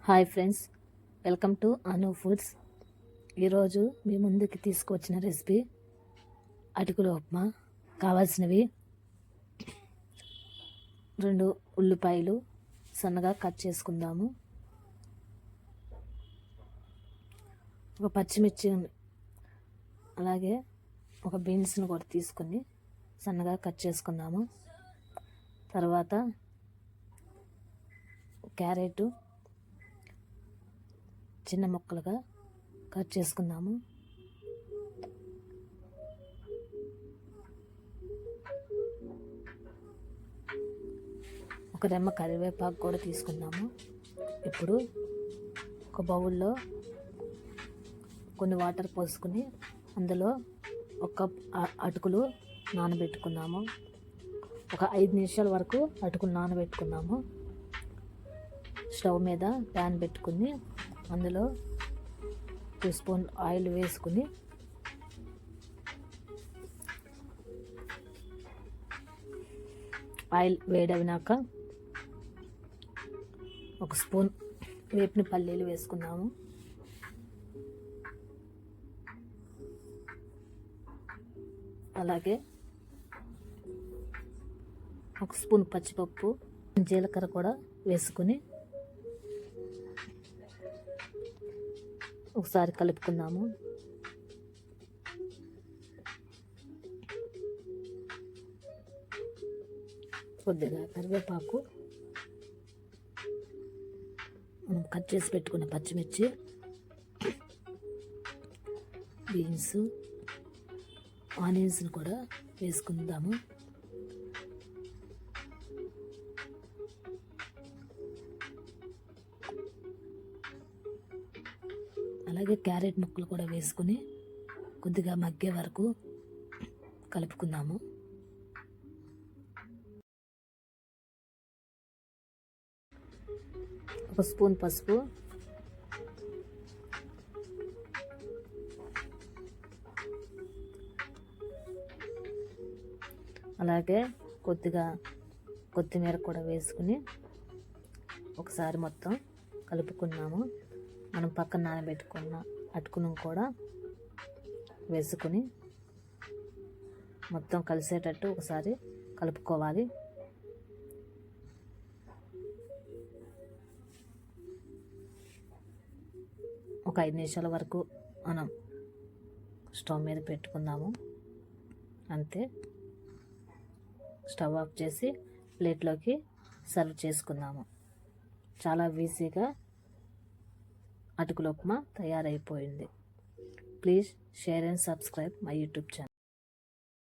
Hi friends, welcome to Anu foods. ఈరోజు మీ ముందుకి తీసుకువచ్చిన రెసిపీ అటుకుల ఉప్మా. కావాల్సినవి 2 ఉల్లిపాయలు సన్నగా కట్ చేసుకుందాము, ఒక పచ్చిమిర్చి, అలాగే ఒక బీన్స్ని కూడా తీసుకొని సన్నగా కట్ చేసుకుందాము. తర్వాత క్యారెట్ చిన్న ముక్కలుగా కట్ చేసుకుందాము. ఒక రెమ్మ కరివేపాకు కూడా తీసుకుందాము. ఇప్పుడు ఒక బౌల్లో కొన్ని వాటర్ పోసుకుని అందులో ఒక కప్ అటుకులు నానబెట్టుకుందాము. ఒక 5 నిమిషాల వరకు అటుకులు నానబెట్టుకుందాము. స్టవ్ మీద ప్యాన్ పెట్టుకుని అందులో 2 స్పూన్ ఆయిల్ వేసుకుని ఆయిల్ వేడవినాక 1 స్పూన్ వేపిన పల్లీలు వేసుకున్నాము. అలాగే 1 స్పూన్ పచ్చిపప్పు, జీలకర్ర కూడా వేసుకుని ఒకసారి కలుపుకుందాము. కొద్దిగా కరివేపాకు, మనం కట్ చేసి పెట్టుకున్న పచ్చిమిర్చి, బీన్స్, ఆనియన్స్ని కూడా వేసుకుందాము. అలాగే క్యారెట్ ముక్కలు కూడా వేసుకుని కొద్దిగా మగ్గే వరకు కలుపుకుందాము. ఒక స్పూన్ పసుపు, అలాగే కొద్దిగా కొత్తిమీర కూడా వేసుకుని ఒకసారి మొత్తం కలుపుకున్నాము. మనం పక్కన నానబెట్టుకున్న అటుకును కూడా వేసుకుని మొత్తం కలిసేటట్టు ఒకసారి కలుపుకోవాలి. ఒక 5 నిమిషాల వరకు మనం స్టవ్ మీద పెట్టుకుందాము. అంతే, స్టవ్ ఆఫ్ చేసి ప్లేట్లోకి సర్వ్ చేసుకుందాము. చాలా ఈజీగా అటుకుల ఉప్మా తయారైపోయింది. Please share and subscribe my YouTube channel.